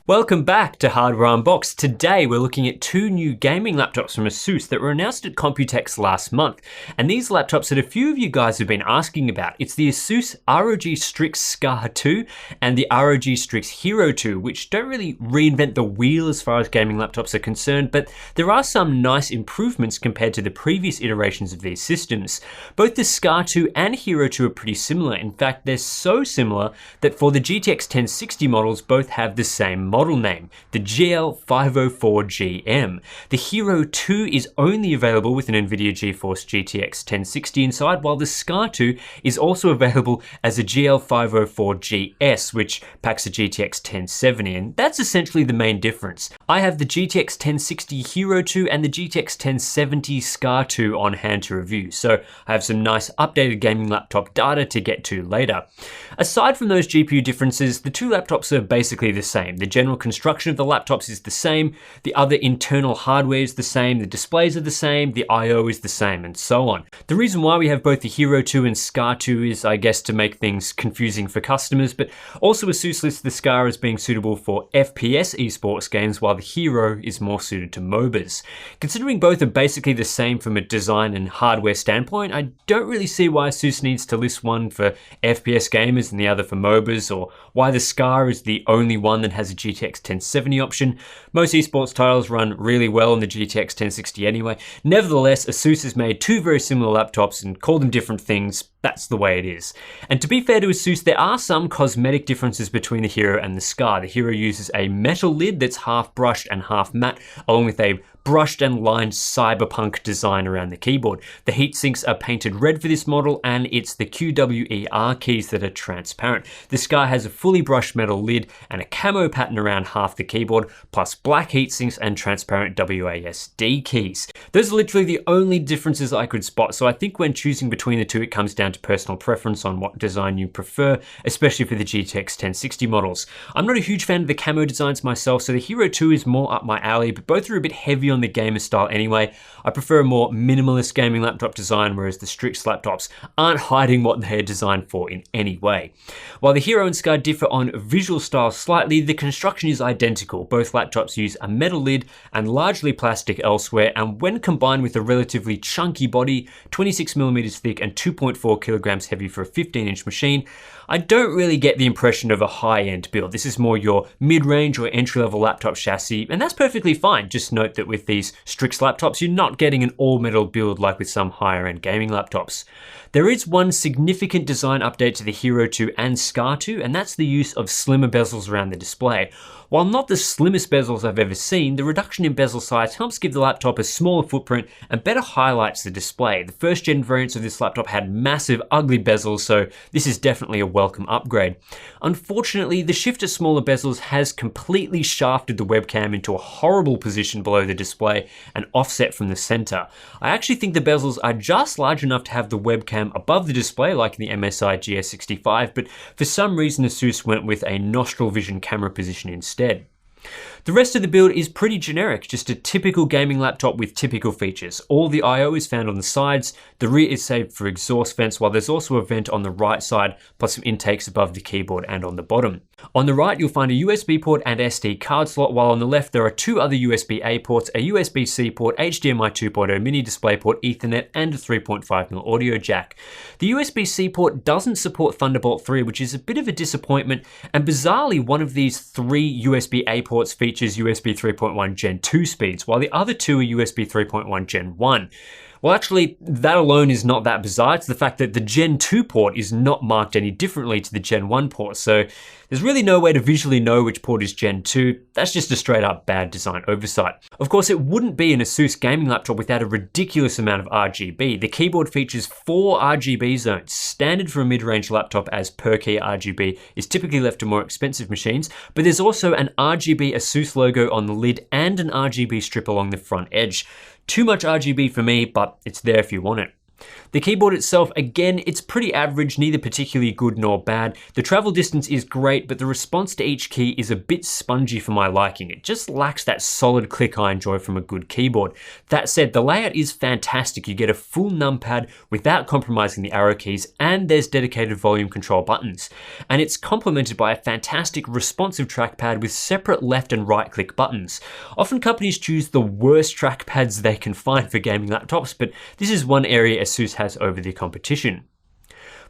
Welcome back to Hardware Unboxed. Today we're looking at two new gaming laptops from ASUS that were announced at Computex last month. And these laptops that a few of you guys have been asking about. It's the ASUS ROG Strix Scor 2 and the ROG Strix Hero 2, which don't really reinvent the wheel as far as gaming laptops are concerned, but there are some nice improvements compared to the previous iterations of these systems. Both the Scor 2 and Hero 2 are pretty similar. In fact, they're so similar that for the GTX 1060 models, both have the same model name, the GL504GM. The Hero 2 is only available with an NVIDIA GeForce GTX 1060 inside, while the Scor 2 is also available as a GL504GS, which packs a GTX 1070, and that's essentially the main difference. I have the GTX 1060 Hero 2 and the GTX 1070 Scor 2 on hand to review, so I have some nice updated gaming laptop data to get to later. Aside from those GPU differences, the two laptops are basically the same. The general construction of the laptops is the same, the other internal hardware is the same, the displays are the same, the I/O is the same, and so on. The reason why we have both the Hero 2 and Scor 2 is, I guess, to make things confusing for customers, but also ASUS lists the Scor as being suitable for FPS esports games, while the Hero is more suited to MOBAs. Considering both are basically the same from a design and hardware standpoint, I don't really see why ASUS needs to list one for FPS gamers and the other for MOBAs, or why the Scor is the only one that has a GTX 1070 option. Most esports titles run really well on the GTX 1060 anyway. Nevertheless, ASUS has made two very similar laptops and called them different things. That's the way it is. And to be fair to ASUS, there are some cosmetic differences between the Hero and the Scor. The Hero uses a metal lid that's half brushed and half matte, along with a brushed and lined cyberpunk design around the keyboard. The heat sinks are painted red for this model, and it's the QWER keys that are transparent. The Scor has a fully brushed metal lid and a camo pattern around half the keyboard, plus black heat sinks and transparent WASD keys. Those are literally the only differences I could spot, so I think when choosing between the two, it comes down to personal preference on what design you prefer, especially for the GTX 1060 models. I'm not a huge fan of the camo designs myself, so the Hero 2 is more up my alley, but both are a bit heavy on the gamer style anyway. I prefer a more minimalist gaming laptop design, whereas the Strix laptops aren't hiding what they're designed for in any way. While the Hero and Scor differ on visual style slightly, the construction is identical. Both laptops use a metal lid and largely plastic elsewhere, and when combined with a relatively chunky body, 26mm thick and 2.4 kilograms heavy for a 15-inch machine, I don't really get the impression of a high-end build. This is more your mid-range or entry-level laptop chassis, and that's perfectly fine. Just note that with these Strix laptops, you're not getting an all-metal build like with some higher-end gaming laptops. There is one significant design update to the Hero 2 and Scor 2, and that's the use of slimmer bezels around the display. While not the slimmest bezels I've ever seen, the reduction in bezel size helps give the laptop a smaller footprint and better highlights the display. The first gen variants of this laptop had massive, ugly bezels, so this is definitely a welcome upgrade. Unfortunately, the shift to smaller bezels has completely shafted the webcam into a horrible position below the display and offset from the center. I actually think the bezels are just large enough to have the webcam above the display like in the MSI GS65, but for some reason ASUS went with a nostril vision camera position instead. The rest of the build is pretty generic, just a typical gaming laptop with typical features. All the I/O is found on the sides, the rear is saved for exhaust vents, while there's also a vent on the right side, plus some intakes above the keyboard and on the bottom. On the right, you'll find a USB port and SD card slot, while on the left there are two other USB-A ports, a USB-C port, HDMI 2.0 mini DisplayPort, Ethernet, and a 3.5mm audio jack. The USB-C port doesn't support Thunderbolt 3, which is a bit of a disappointment, and bizarrely, one of these three USB-A ports features USB 3.1 Gen 2 speeds, while the other two are USB 3.1 Gen 1. Well, actually, that alone is not that bizarre. It's the fact that the Gen 2 port is not marked any differently to the Gen 1 port, so there's really no way to visually know which port is Gen 2. That's just a straight up bad design oversight. Of course, it wouldn't be an ASUS gaming laptop without a ridiculous amount of RGB. The keyboard features 4 RGB zones. Standard for a mid-range laptop, as per key RGB is typically left to more expensive machines, but there's also an RGB ASUS logo on the lid and an RGB strip along the front edge. Too much RGB for me, but it's there if you want it. The keyboard itself, again, it's pretty average, neither particularly good nor bad. The travel distance is great, but the response to each key is a bit spongy for my liking. It just lacks that solid click I enjoy from a good keyboard. That said, the layout is fantastic. You get a full numpad without compromising the arrow keys, and there's dedicated volume control buttons. And it's complemented by a fantastic responsive trackpad with separate left and right click buttons. Often companies choose the worst trackpads they can find for gaming laptops, but this is one area ASUS has over the competition.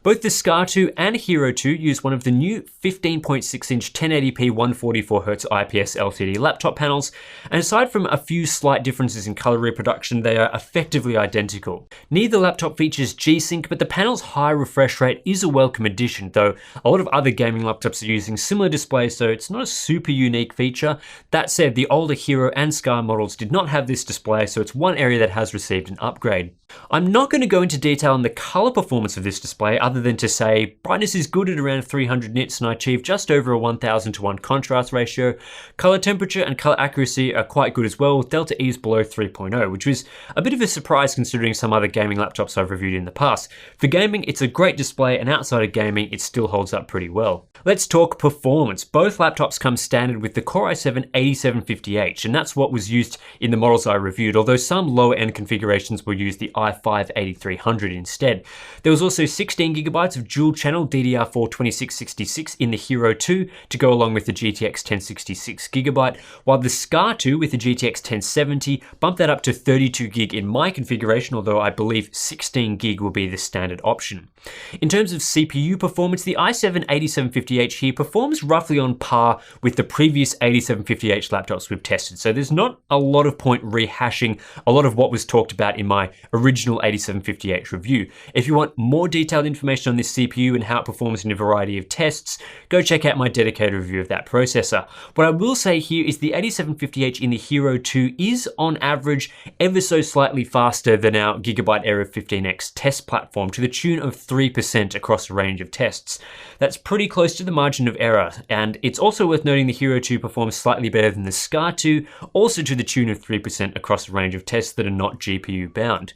Both the Scor 2 and Hero 2 use one of the new 15.6-inch 1080p 144Hz IPS LCD laptop panels, and aside from a few slight differences in color reproduction, they are effectively identical. Neither laptop features G-Sync, but the panel's high refresh rate is a welcome addition, though a lot of other gaming laptops are using similar displays, so it's not a super unique feature. That said, the older Hero and Scor models did not have this display, so it's one area that has received an upgrade. I'm not going to go into detail on the color performance of this display other than to say brightness is good at around 300 nits and I achieve just over a 1000:1 contrast ratio. Color temperature and color accuracy are quite good as well, with delta E's below 3.0, which was a bit of a surprise considering some other gaming laptops I've reviewed in the past. For gaming, it's a great display, and outside of gaming, it still holds up pretty well. Let's talk performance. Both laptops come standard with the Core i7-8750H, and that's what was used in the models I reviewed, although some lower end configurations will use the i5-8300 instead. There was also 16GB of dual channel DDR4 2666 in the Hero 2 to go along with the GTX 1066GB, while the Scor 2 with the GTX 1070 bumped that up to 32GB in my configuration, although I believe 16GB will be the standard option. In terms of CPU performance, the i7-8750H here performs roughly on par with the previous 8750H laptops we've tested, so there's not a lot of point rehashing a lot of what was talked about in my original 8750H review. If you want more detailed information on this CPU and how it performs in a variety of tests, go check out my dedicated review of that processor. What I will say here is the 8750H in the Hero 2 is on average ever so slightly faster than our Gigabyte Aero 15X test platform, to the tune of 3% across a range of tests. That's pretty close to the margin of error, and it's also worth noting the Hero 2 performs slightly better than the Scor 2, also to the tune of 3% across a range of tests that are not GPU bound.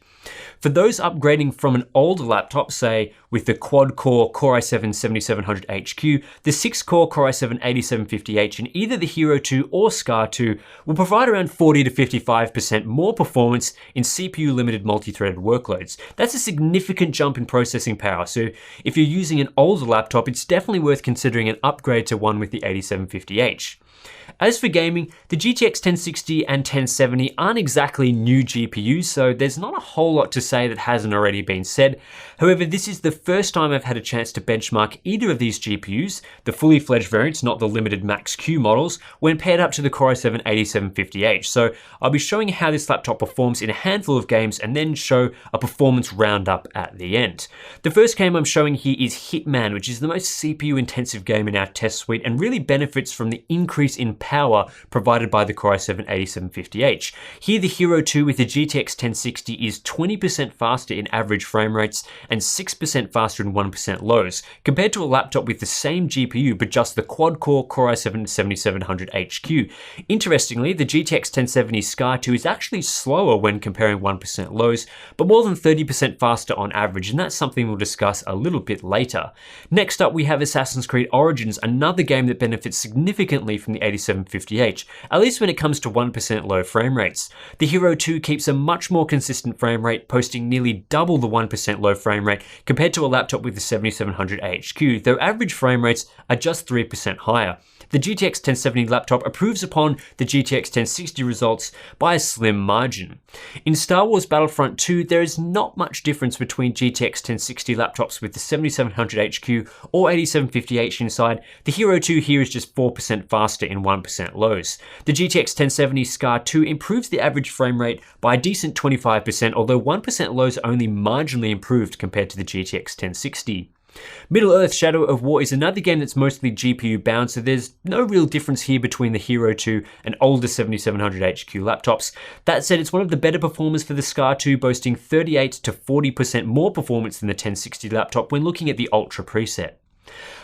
For those upgrading from an older laptop, say with the quad-core Core i7-7700HQ, the 6-core Core i7-8750H in either the Hero 2 or Scor 2 will provide around 40 to 55% more performance in CPU-limited multi-threaded workloads. That's a significant jump in processing power, so if you're using an older laptop, it's definitely worth considering an upgrade to one with the 8750H. As for gaming, the GTX 1060 and 1070 aren't exactly new GPUs, so there's not a whole lot to say that hasn't already been said. However, this is the first time I've had a chance to benchmark either of these GPUs, the fully fledged variants, not the limited Max-Q models, when paired up to the Core i7-8750H. So I'll be showing how this laptop performs in a handful of games and then show a performance roundup at the end. The first game I'm showing here is Hitman, which is the most CPU intensive game in our test suite and really benefits from the increase in power provided by the Core i7-8750H. Here the Hero 2 with the GTX 1060 is 20% faster in average frame rates and 6% faster in 1% lows, compared to a laptop with the same GPU but just the quad-core Core i7-7700HQ. Interestingly, the GTX 1070 Scor 2 is actually slower when comparing 1% lows, but more than 30% faster on average, and that's something we'll discuss a little bit later. Next up, we have Assassin's Creed Origins, another game that benefits significantly from the 8750H, at least when it comes to 1% low frame rates. The Hero 2 keeps a much more consistent frame rate, posting nearly double the 1% low frame rate compared to a laptop with the 7700HQ, though average frame rates are just 3% higher. The GTX 1070 laptop improves upon the GTX 1060 results by a slim margin. In Star Wars Battlefront 2, there is not much difference between GTX 1060 laptops with the 7700HQ or 8750H inside. The Hero 2 here is just 4% faster in 1% lows. The GTX 1070 Scor 2 improves the average frame rate by a decent 25%, although 1% lows are only marginally improved compared to the GTX 1060. Middle-earth: Shadow of War is another game that's mostly GPU bound, so there's no real difference here between the Hero 2 and older 7700HQ laptops. That said, it's one of the better performers for the Scor 2, boasting 38 to 40% more performance than the 1060 laptop when looking at the Ultra preset.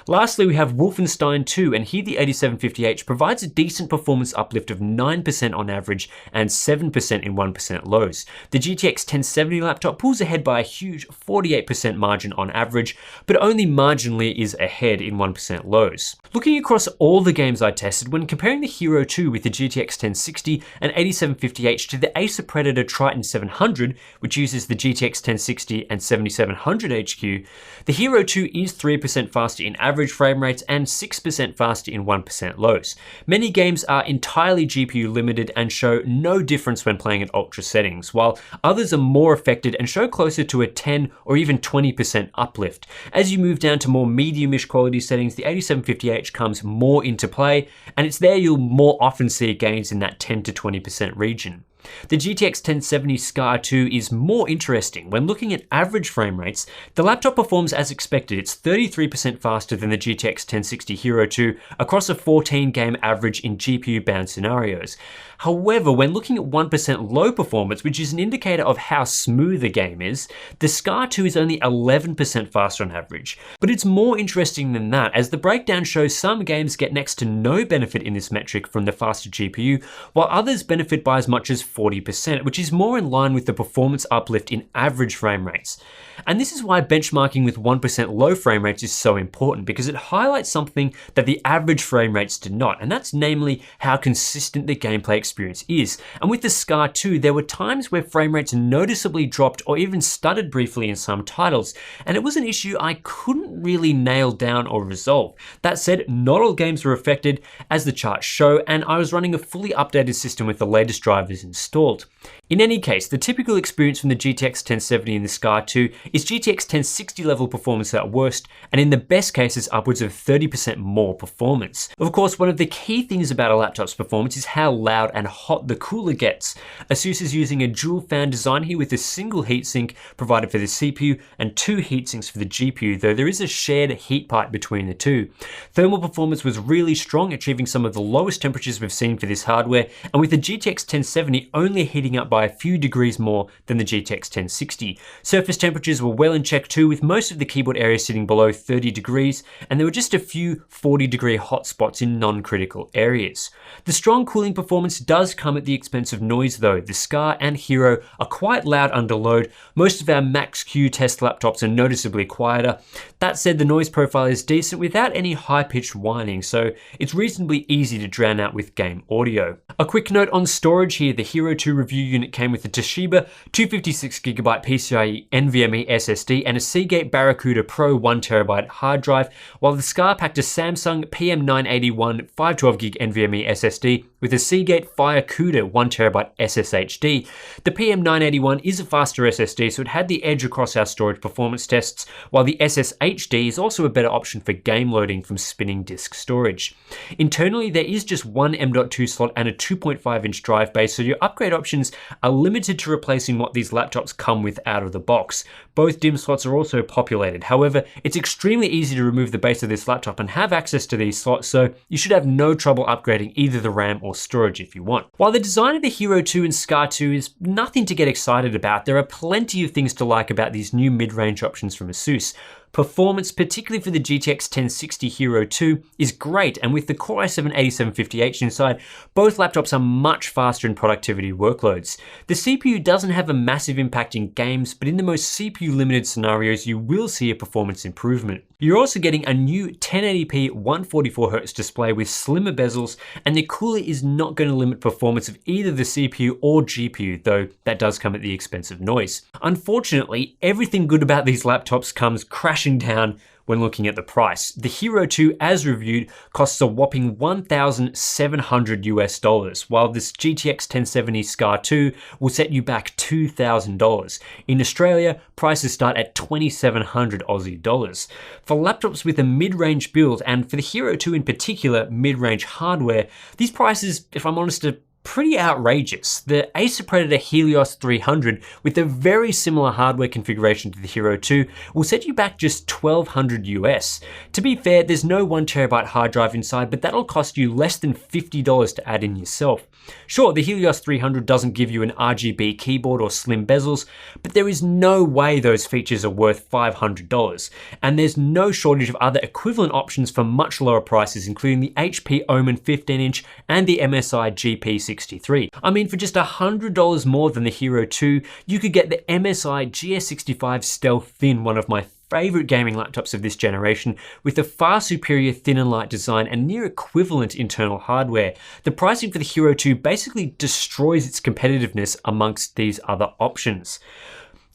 Lastly, we have Wolfenstein 2, and here the 8750H provides a decent performance uplift of 9% on average and 7% in 1% lows. The GTX 1070 laptop pulls ahead by a huge 48% margin on average, but only marginally is ahead in 1% lows. Looking across all the games I tested, when comparing the Hero 2 with the GTX 1060 and 8750H to the Acer Predator Triton 700, which uses the GTX 1060 and 7700 HQ, the Hero 2 is 3% faster in average frame rates and 6% faster in 1% lows. Many games are entirely GPU limited and show no difference when playing at ultra settings, while others are more affected and show closer to a 10 or even 20% uplift. As you move down to more medium-ish quality settings, the 8750H comes more into play, and it's there you'll more often see gains in that 10 to 20% region. The GTX 1070 Scor 2 is more interesting. When looking at average frame rates, the laptop performs as expected. It's 33% faster than the GTX 1060 Hero 2 across a 14 game average in GPU bound scenarios. However, when looking at 1% low performance, which is an indicator of how smooth a game is, the Scor 2 is only 11% faster on average. But it's more interesting than that, as the breakdown shows some games get next to no benefit in this metric from the faster GPU, while others benefit by as much as 40%, which is more in line with the performance uplift in average frame rates. And this is why benchmarking with 1% low frame rates is so important, because it highlights something that the average frame rates do not, and that's namely how consistent the gameplay experience is. And with the Scor 2, there were times where frame rates noticeably dropped or even stuttered briefly in some titles, and it was an issue I couldn't really nail down or resolve. That said, not all games were affected, as the charts show, and I was running a fully updated system with the latest drivers installed. In any case, the typical experience from the GTX 1070 and the Scor 2 is GTX 1060 level performance at worst, and in the best cases upwards of 30% more performance. Of course, one of the key things about a laptop's performance is how loud and hot the cooler gets. ASUS is using a dual fan design here with a single heatsink provided for the CPU and two heatsinks for the GPU, though there is a shared heat pipe between the two. Thermal performance was really strong, achieving some of the lowest temperatures we've seen for this hardware, and with the GTX 1070 only heating up by a few degrees more than the GTX 1060. Surface temperatures were well in check too, with most of the keyboard area sitting below 30 degrees, and there were just a few 40-degree hotspots in non-critical areas. The strong cooling performance does come at the expense of noise though. The Scor and Hero are quite loud under load. Most of our Max-Q test laptops are noticeably quieter. That said, the noise profile is decent without any high-pitched whining, so it's reasonably easy to drown out with game audio. A quick note on storage here, the Hero 2 review unit came with a Toshiba 256GB PCIe NVMe SSD and a Seagate Barracuda Pro 1TB hard drive, while the Scor packed a Samsung PM981 512GB NVMe SSD with a Seagate Firecuda 1TB SSHD. The PM981 is a faster SSD, so it had the edge across our storage performance tests, while the SSHD is also a better option for game loading from spinning disk storage. Internally, there is just one M.2 slot and a 2.5-inch drive base, so your upgrade options are limited to replacing what these laptops come with out of the box. Both DIMM slots are also populated. However, it's extremely easy to remove the base of this laptop and have access to these slots, so you should have no trouble upgrading either the RAM or storage if you want. While the design of the Hero 2 and Scor 2 is nothing to get excited about, there are plenty of things to like about these new mid-range options from ASUS. Performance, particularly for the GTX 1060 Hero 2, is great, and with the Core i7-8750H inside, both laptops are much faster in productivity workloads. The CPU doesn't have a massive impact in games, but in the most CPU-limited scenarios, you will see a performance improvement. You're also getting a new 1080p 144Hz display with slimmer bezels, and the cooler is not going to limit performance of either the CPU or GPU, though that does come at the expense of noise. Unfortunately, everything good about these laptops comes crashing down when looking at the price. The Hero 2, as reviewed, costs a whopping $1,700 while this GTX 1070 Scor 2 will set you back $2,000. In Australia, prices start at 2,700 Aussie dollars. For laptops with a mid-range build, and for the Hero 2 in particular, mid-range hardware, these prices, if I'm honest, are pretty outrageous. The Acer Predator Helios 300 with a very similar hardware configuration to the Hero 2 will set you back just $1,200 US. To be fair, there's no 1TB hard drive inside, but that'll cost you less than $50 to add in yourself. Sure, the Helios 300 doesn't give you an RGB keyboard or slim bezels, but there is no way those features are worth $500. And there's no shortage of other equivalent options for much lower prices, including the HP Omen 15-inch and the MSI GP63. I mean, for just $100 more than the Hero 2, you could get the MSI GS65 Stealth Thin, one of my favorite gaming laptops of this generation, with a far superior thin and light design and near equivalent internal hardware. The pricing for the Hero 2 basically destroys its competitiveness amongst these other options.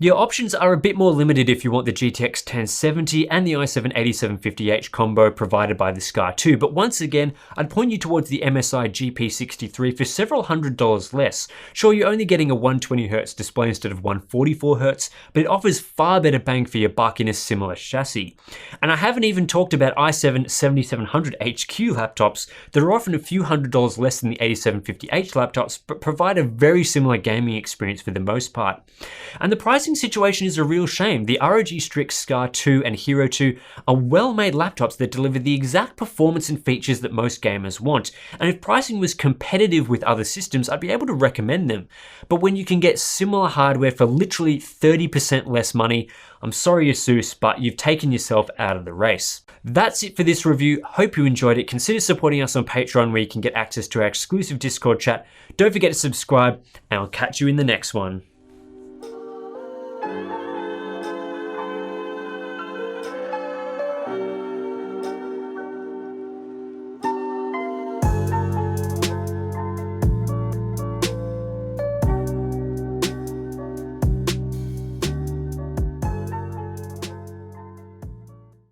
Your options are a bit more limited if you want the GTX 1070 and the i7-8750H combo provided by the Scor 2, but once again, I'd point you towards the MSI GP63 for several $100s less. Sure, you're only getting a 120Hz display instead of 144Hz, but it offers far better bang for your buck in a similar chassis. And I haven't even talked about i7-7700HQ laptops that are often a few $100s less than the 8750H laptops, but provide a very similar gaming experience for the most part. And the pricing situation is a real shame. The ROG Strix Scor 2 and Hero 2 are well-made laptops that deliver the exact performance and features that most gamers want. And if pricing was competitive with other systems, I'd be able to recommend them. But when you can get similar hardware for literally 30% less money, I'm sorry ASUS, but you've taken yourself out of the race. That's it for this review. Hope you enjoyed it. Consider supporting us on Patreon, where you can get access to our exclusive Discord chat. Don't forget to subscribe, and I'll catch you in the next one.